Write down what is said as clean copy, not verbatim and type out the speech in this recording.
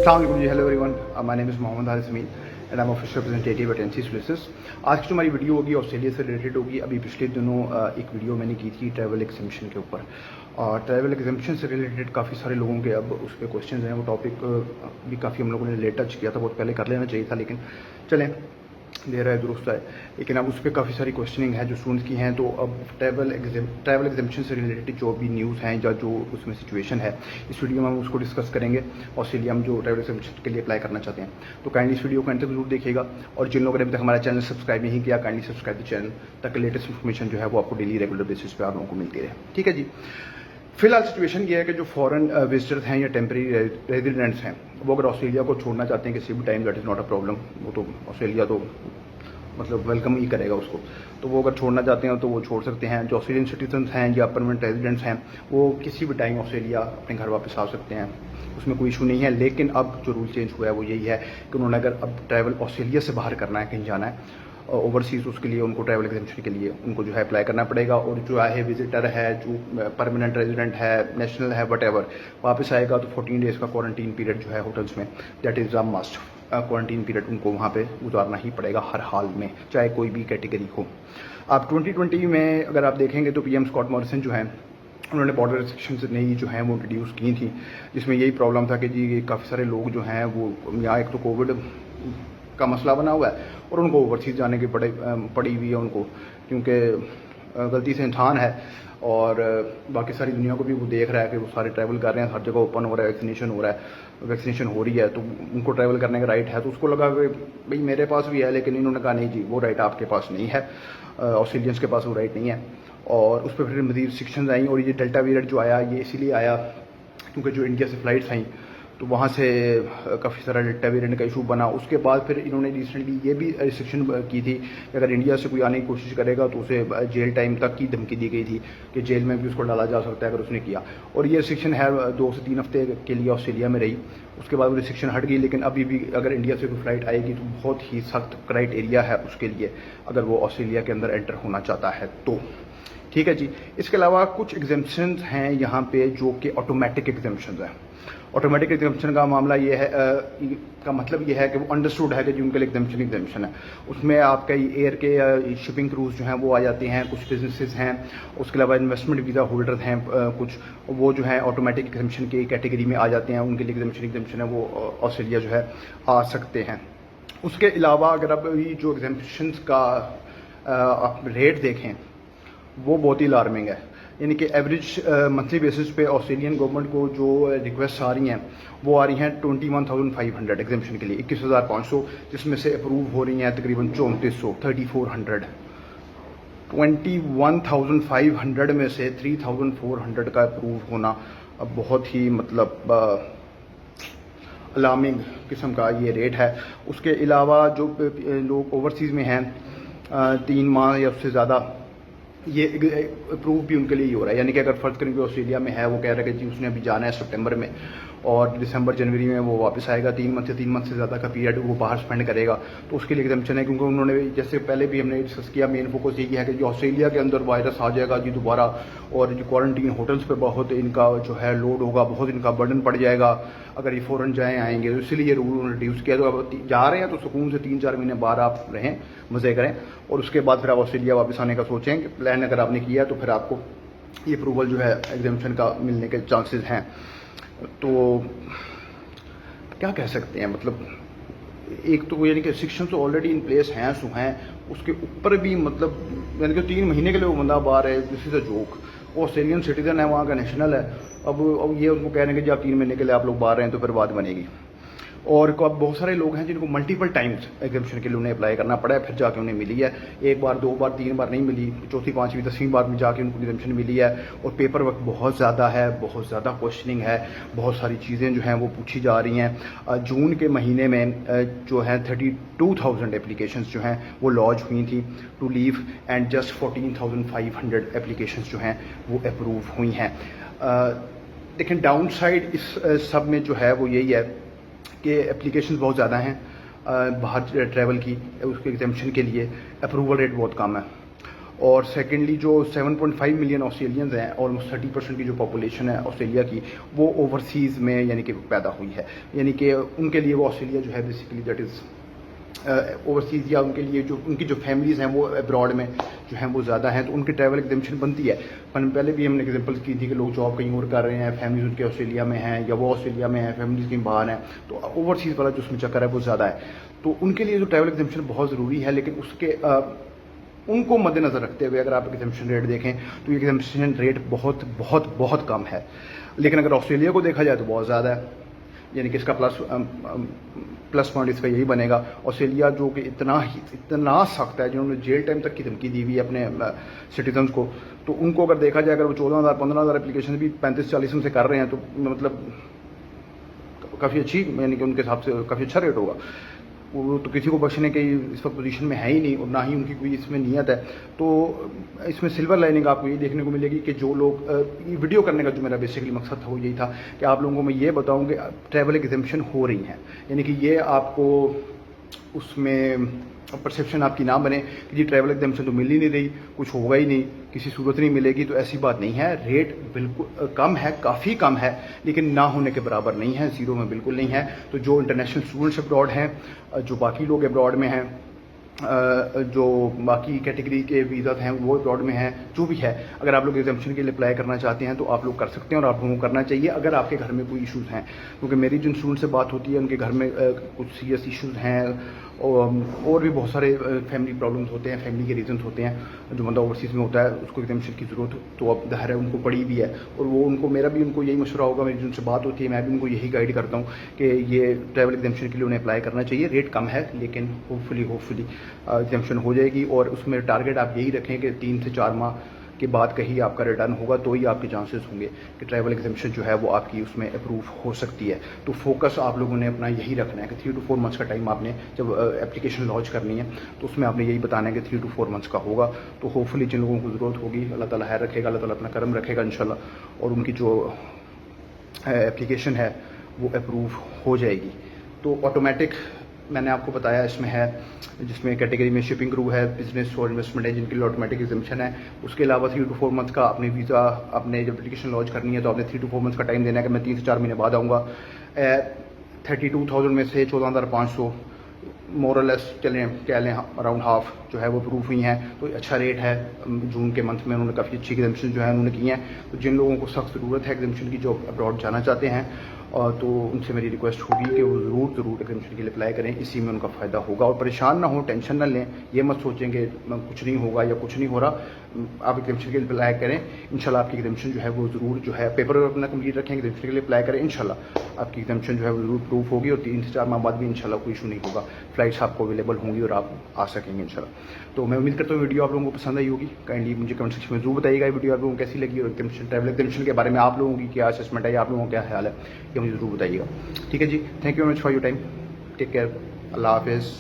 Assalamualaikum ji, hello everyone, my name is Mohammad Haris Amin and I am official representative at NC services. आज की जो हमारी video होगी ऑस्ट्रेलिया से रिलेटेड होगी। अभी पिछले दिनों एक वीडियो मैंने की थी ट्रैवल एग्जेम्पशन के ऊपर, और ट्रैवल एग्जेम्पशन से रिलेटेड काफ़ी सारे लोगों के अब उस पर क्वेश्चन हैं। वो टॉपिक भी काफ़ी हम लोगों ने लेट टच किया था, बहुत पहले कर लेना चाहिए था, लेकिन चलें देर है दुरुस्त है। लेकिन अब उस पर काफ़ी सारी क्वेश्चनिंग है जो स्टूडेंट्स की हैं। तो अब ट्रैवल एग्जामिशन से रिलेटेड जो भी न्यूज़ हैं या जो उसमें सिचुएशन है, इस वीडियो में हम उसको डिस्कस करेंगे। ऑस्ट्रेलिया में जो ट्रैवल एग्जामिशन के लिए अप्लाई करना चाहते हैं, तो काइंडली इस वीडियो को अंत तक जरूर देखिएगा। और जिन लोगों ने अभी तक हमारा चैनल सब्सक्राइब नहीं किया, काइंडली सब्सक्राइब द चैनल, ताकि लेटेस्ट इन्फॉर्मेशन जो है वो आपको डेली रेगुलर बेसिस पे आप लोगों को मिलती रहे। ठीक है जी। फिलहाल सिचुएशन ये है कि जो फॉरेन विजिटर्स हैं या टेम्परेरी रेजिडेंट्स हैं, वो अगर ऑस्ट्रेलिया को छोड़ना चाहते हैं किसी भी time, that is not a problem. वो तो ऑस्ट्रेलिया तो मतलब वेलकम ही करेगा उसको। तो वो अगर छोड़ना चाहते हैं तो वो छोड़ सकते हैं। जो ऑस्ट्रेलियन सिटीजन हैं या परमानेंट रेजिडेंट्स हैं, वो किसी भी टाइम ऑस्ट्रेलिया अपने घर वापस आ सकते हैं, उसमें कोई इशू नहीं है। लेकिन अब जो रूल चेंज हुआ है वो यही है कि उन्होंने अगर अब ट्रैवल ऑस्ट्रेलिया से बाहर करना है, कहीं जाना है ओवरसीज़, उसके लिए उनको ट्रैवल एग्जामिशन के लिए उनको जो है अप्लाई करना पड़ेगा। और जो है विजिटर है, जो परमानेंट रेजिडेंट है, नेशनल है, वटेवर, वापस आएगा तो 14 डेज़ का क्वारंटीन पीरियड जो है होटल्स में, that is a must. Quarantine period उनको वहाँ पे गुजारना ही पड़ेगा हर हाल में, चाहे कोई भी कैटेगरी हो। अब 2020 में अगर आप देखेंगे तो पीएम स्कॉट मॉरिसन जो है, उन्होंने बॉर्डर रिस्ट्रिक्शंस नई जो हैं वो इंट्रोड्यूस की थी, जिसमें यही प्रॉब्लम था कि जी काफ़ी सारे लोग जो हैं वो यहाँ एक तो कोविड का मसला बना हुआ है और उनको ओवरसीज़ जाने की पड़ी हुई है उनको, क्योंकि गलती से इंसान है और बाकी सारी दुनिया को भी वो देख रहा है कि वो सारे ट्रैवल कर रहे हैं, हर जगह ओपन हो रहा है, वैक्सीनेशन हो रही है, तो उनको ट्रैवल करने का राइट है। तो उसको लगा कि भाई मेरे पास भी है, लेकिन इन्होंने कहा नहीं जी, वो राइट आपके पास नहीं है, ऑस्ट्रेलियंस के पास वो राइट नहीं है। और उस पर फिर मज़ीद रिस्ट्रिक्शंस आई। और ये डेल्टा वेरिएंट जो आया, ये इसीलिए आया क्योंकि जो इंडिया से फ़्लाइट्स आई तो वहाँ से काफ़ी सारा डेल्टा वेरिएंट का इशू बना। उसके बाद फिर इन्होंने रिसेंटली ये भी रिस्ट्रिक्शन की थी कि अगर इंडिया से कोई आने की कोशिश करेगा तो उसे जेल टाइम तक की धमकी दी गई थी कि जेल में भी उसको डाला जा सकता है अगर उसने किया। और ये रिस्ट्रिक्शन है 2 से 3 हफ्ते के लिए ऑस्ट्रेलिया में रही, उसके बाद वो रिस्ट्रिक्शन हट गई। लेकिन अभी भी अगर इंडिया से कोई फ़्लाइट आएगी तो बहुत ही सख्त क्राइटेरिया है उसके लिए, अगर वो ऑस्ट्रेलिया के अंदर एंटर होना चाहता है तो। ठीक है जी। इसके अलावा कुछ एग्जाम्पशंस हैं यहाँ पे जो कि ऑटोमेटिक एग्जाम्पशंस हैं। ऑटोमेटिक एग्जाम्पशन का मामला ये है का मतलब ये है कि वो अंडरस्टूड है कि जो उनके लिए एग्जाम्पशन है, उसमें आपका एयर के शिपिंग क्रूज जो हैं वो आ जाते हैं, कुछ बिजनेसेस हैं, उसके अलावा इन्वेस्टमेंट वीज़ा होल्डर्स हैं कुछ, वो जो है ऑटोमेटिक एग्जाम्पशन की कैटेगरी में आ जाते हैं, उनके लिए एग्जाम्पशन है वो ऑस्ट्रेलिया जो है आ सकते हैं। उसके अलावा अगर आप जो एग्जाम्पशन का आप रेट देखें वो बहुत ही अलार्मिंग है। यानी कि एवरेज मंथली बेसिस पे ऑस्ट्रेलियन गवर्नमेंट को जो रिक्वेस्ट आ रही हैं वो आ रही हैं 21,500 एग्जाम्पशन के लिए, 21,500, जिसमें से अप्रूव हो रही हैं तकरीबन 3400, 3400। 21,500 में से 3,400 का अप्रूव होना अब बहुत ही मतलब अलार्मिंग किस्म का ये रेट है। उसके अलावा जो लोग ओवरसीज़ में हैं 3 माह या उससे ज़्यादा, ये अप्रूव भी उनके लिए ही हो रहा है। यानी कि अगर फ़र्ज़ करें कि ऑस्ट्रेलिया में है, वो कह रहा है कि जी उसने अभी जाना है सितंबर में और दिसंबर जनवरी में वो वापस आएगा, 3 मंथ से ज़्यादा का पीरियड वो बाहर स्पेंड करेगा, तो उसके लिए एग्जाम्पशन है। क्योंकि उन्होंने जैसे पहले भी हमने डिस्कस किया, मेन फोकस यही है कि जो ऑस्ट्रेलिया के अंदर वायरस आ जाएगा जी दोबारा, और जो क्वारंटीन होटल्स पर बहुत इनका जो है लोड होगा, बहुत इनका बर्डन पड़ जाएगा अगर ये फ़ौरन आएंगे, तो इसलिए ये रूल रिड्यूस किया। तो अब जा रहे हैं तो सुकून से 3-4 महीने बाहर आप रहें, मज़े करें, और उसके बाद फिर आप ऑस्ट्रेलिया वापस आने का सोचें। कि प्लान अगर आपने किया तो फिर आपको ये अप्रूवल जो है एग्जाम्पशन का मिलने के चांसेस हैं। तो क्या कह सकते हैं, मतलब एक तो यानी कि रिस्ट्रिक्शन तो ऑलरेडी इन प्लेस हैं उसके ऊपर भी मतलब यानी कि 3 महीने के लिए वो बंदा बाहर है, दिस इज़ अ जोक। वो ऑस्ट्रेलियन सिटीजन है, वहाँ का नेशनल है, अब ये उनको कह रहे हैं कि जब 3 महीने के लिए आप लोग बाहर हैं तो फिर बात बनेगी। और अब बहुत सारे लोग हैं जिनको मल्टीपल टाइम्स एग्जाम्पशन के लिए उन्हें अप्लाई करना पड़ा है, फिर जाके उन्हें मिली है। 1 बार 2 बार 3 बार नहीं मिली, 4th 5वीं 10वीं बार में जाके उनको एग्जाम्पशन मिली है। और पेपर वर्क बहुत ज़्यादा है, बहुत ज़्यादा क्वेश्चनिंग है, बहुत सारी चीज़ें जो हैं वो पूछी जा रही हैं। जून के महीने में जो है 32,000 एप्लीकेशंस जो हैं वो लॉन्च हुई थी to leave, and just 14,500 applications जो हैं वो अप्रूव हुई हैं। लेकिन डाउन साइड इस सब में जो है वो यही है कि एप्लीकेशंस बहुत ज़्यादा हैं बाहर ट्रैवल की, उसके एग्जाम्पशन के लिए अप्रूवल रेट बहुत कम है। اور سیکنڈلی جو 7.5 ملین آسٹریلینز ہیں، آلموسٹ 30% کی جو پاپولیشن ہے آسٹریلیا کی، وہ اوورسیز میں یعنی کہ پیدا ہوئی ہے، یعنی کہ ان کے لیے وہ آسٹریلیا جو ہے بیسیکلی دیٹ از اوورسیز، یا ان کے لیے جو ان کی جو فیملیز ہیں وہ ابراڈ میں جو ہیں وہ زیادہ ہیں، تو ان کی ٹریول ایگزمپشن بنتی ہے۔ پہلے بھی ہم نے ایگزامپلس کی تھی کہ لوگ جاب کہیں اور کر رہے ہیں، فیملیز ان کے آسٹریلیا میں ہیں یا وہ آسٹریلیا میں ہیں، فیملیز کہیں باہر ہیں، تو اوورسیز والا جو اس میں چکر ہے وہ زیادہ ہے، تو ان کے لیے جو ٹریول ایگزمپشن بہت ضروری ہے، لیکن اس کے ان کو مد نظر رکھتے ہوئے اگر آپ ایگزمپشن ریٹ دیکھیں تو یہ ایگزمپشن ریٹ بہت بہت بہت کم ہے، لیکن اگر آسٹریلیا کو دیکھا جائے تو بہت زیادہ ہے، یعنی کہ اس کا پلس پوائنٹ اس کا یہی بنے گا۔ آسٹریلیا جو کہ اتنا سخت ہے، جنہوں نے جیل ٹائم تک کی دھمکی دی ہوئی ہے اپنے سٹیزنس کو، تو ان کو اگر دیکھا جائے، اگر وہ 14,000 15,000 اپلیکیشن بھی 35-40 سے کر رہے ہیں، تو مطلب کافی اچھی، یعنی کہ ان کے حساب سے کافی اچھا ریٹ ہوگا۔ وہ تو کسی کو بخشنے کی اس وقت پوزیشن میں ہے ہی نہیں، اور نہ ہی ان کی کوئی اس میں نیت ہے۔ تو اس میں سلور لائننگ آپ کو یہ دیکھنے کو ملے گی کہ جو لوگ یہ ویڈیو کرنے کا جو میرا بیسیکلی مقصد تھا وہ یہی تھا کہ آپ لوگوں کو میں یہ بتاؤں کہ ٹریول ایگزمپشن ہو رہی ہیں، یعنی کہ یہ آپ کو اس میں پرسیپشن آپ کی نہ بنے کہ جی ٹریول ایگزمپشن تو مل ہی نہیں رہی، کچھ ہوگا ہی نہیں، کسی صورت نہیں ملے گی، تو ایسی بات نہیں ہے۔ ریٹ بالکل کم ہے، کافی کم ہے، لیکن نہ ہونے کے برابر نہیں ہے، زیرو میں بالکل نہیں ہے۔ تو جو انٹرنیشنل اسٹوڈنٹس ابراڈ ہیں، جو باقی لوگ ابراڈ میں ہیں، جو باقی کیٹیگری کے ویزاز ہیں وہ ابراڈ میں ہیں، جو بھی ہے، اگر آپ لوگ ایگزامشن کے لیے اپلائی کرنا چاہتے ہیں تو آپ لوگ کر سکتے ہیں، اور آپ لوگوں کو کرنا چاہیے اگر آپ کے گھر میں کوئی ایشوز ہیں، کیونکہ میری جن اسٹوڈنٹ سے بات ہوتی ہے ان کے گھر میں کچھ سیریس ایشوز ہیں، اور بھی بہت سارے فیملی پرابلمس ہوتے ہیں، فیملی کے ریزنس ہوتے ہیں، جو بندہ اوورسیز میں ہوتا ہے اس کو ایگزامشن کی ضرورت تو اب ظاہر ہے ان کو پڑی بھی ہے، اور وہ ان کو میرا بھی ان کو یہی مشورہ ہوگا، میری جن سے بات ہوتی ہے میں بھی ان کو یہی گائیڈ کرتا ہوں کہ یہ ٹریول ایگزامشن کے لیے انہیں اپلائی کرنا چاہیے۔ ریٹ کم ہے لیکن ہوپ فلی ایگزامشن ہو جائے گی، اور اس میں ٹارگیٹ آپ یہی رکھیں کہ 3 سے 4 ماہ کے بعد کہیں آپ کا ریٹرن ہوگا تو ہی آپ کے چانسز ہوں گے کہ ٹریول ایگزامشن جو ہے وہ آپ کی اس میں اپروو ہو سکتی ہے۔ تو فوکس آپ لوگوں نے اپنا یہی رکھنا ہے کہ 3 to 4 منتھس کا ٹائم آپ نے جب اپلیکیشن لانچ کرنی ہے تو اس میں آپ نے یہی بتانا ہے کہ 3 to 4 منتھس کا ہوگا۔ تو ہوپ فلی جن لوگوں کو ضرورت ہوگی اللہ تعالیٰ خیر رکھے گا، اللہ تعالیٰ اپنا کرم رکھے گا انشاءاللہ، اور ان کی جو اپلیکیشن ہے وہ اپروو ہو جائے گی۔ تو آٹومیٹک میں نے آپ کو بتایا اس میں ہے، جس میں کیٹیگری میں شپنگ کرو ہے، بزنس اور انویسٹمنٹ ہے، جن کے لیے آٹومیٹک ایگزمپشن ہے۔ اس کے علاوہ 3 to 4 منتھس کا اپنے ویزا، اپنے جب اپلیکیشن لانچ کرنی ہے تو آپ نے 3 to 4 منتھس کا ٹائم دینا ہے کہ میں 3 سے 4 مہینے بعد آؤں گا۔ 32,000 میں سے 14,500 مور اور لیس چلیں کہہ لیں اراؤنڈ ہاف جو ہے وہ پروف ہوئی ہیں، تو اچھا ریٹ ہے۔ جون کے منتھ میں انہوں نے کافی اچھی ایگزامشن جو ہے انہوں نے کی ہیں، تو جن لوگوں کو سخت ضرورت ہے ایگزامشن کی، جو ابراڈ جانا چاہتے ہیں، تو ان سے میری ریکویسٹ ہوگی کہ وہ ضرور ایگزامشن کے لیے اپلائی کریں، اسی میں ان کا فائدہ ہوگا۔ اور پریشان نہ ہوں، ٹینشن نہ لیں، یہ مت سوچیں کہ کچھ نہیں ہوگا یا کچھ نہیں ہو رہا، آپ ایگزامشن کے لیے اپلائی کریں، انشاءاللہ آپ کی ایگزامشن جو ہے وہ ضرور جو ہے پیپر اپنا کمپلیٹ رکھیں، ایگزامشن کے لیے اپلائی کریں، انشاءاللہ آپ کی ایگزامشن جو ہے وہ ضرور پروف ہوگی، اور 3 سے 4 ماہ بعد بھی انشاءاللہ کوئی ایشو نہیں ہوگا، فلائٹس آپ کو اویلیبل ہوں گی اور آپ آ سکیں گے انشاءاللہ۔ تو میں امید کرتا ہوں ویڈیو آپ لوگوں کو پسند آئی ہوگی، کائنڈلی مجھے کمنٹ سیکشن میں ضرور بتائیے گا یہ ویڈیو آپ لوگوں کو کیسی لگی، اور ٹریول ایگزامشن کے بارے میں آپ لوگوں کی کیا اسسمنٹ ہے، آپ لوگوں کا کیا خیال ہے، یہ مجھے ضرور بتائیے گا۔ ٹھیک ہے جی، thank you very much for your time, take care, اللہ حافظ۔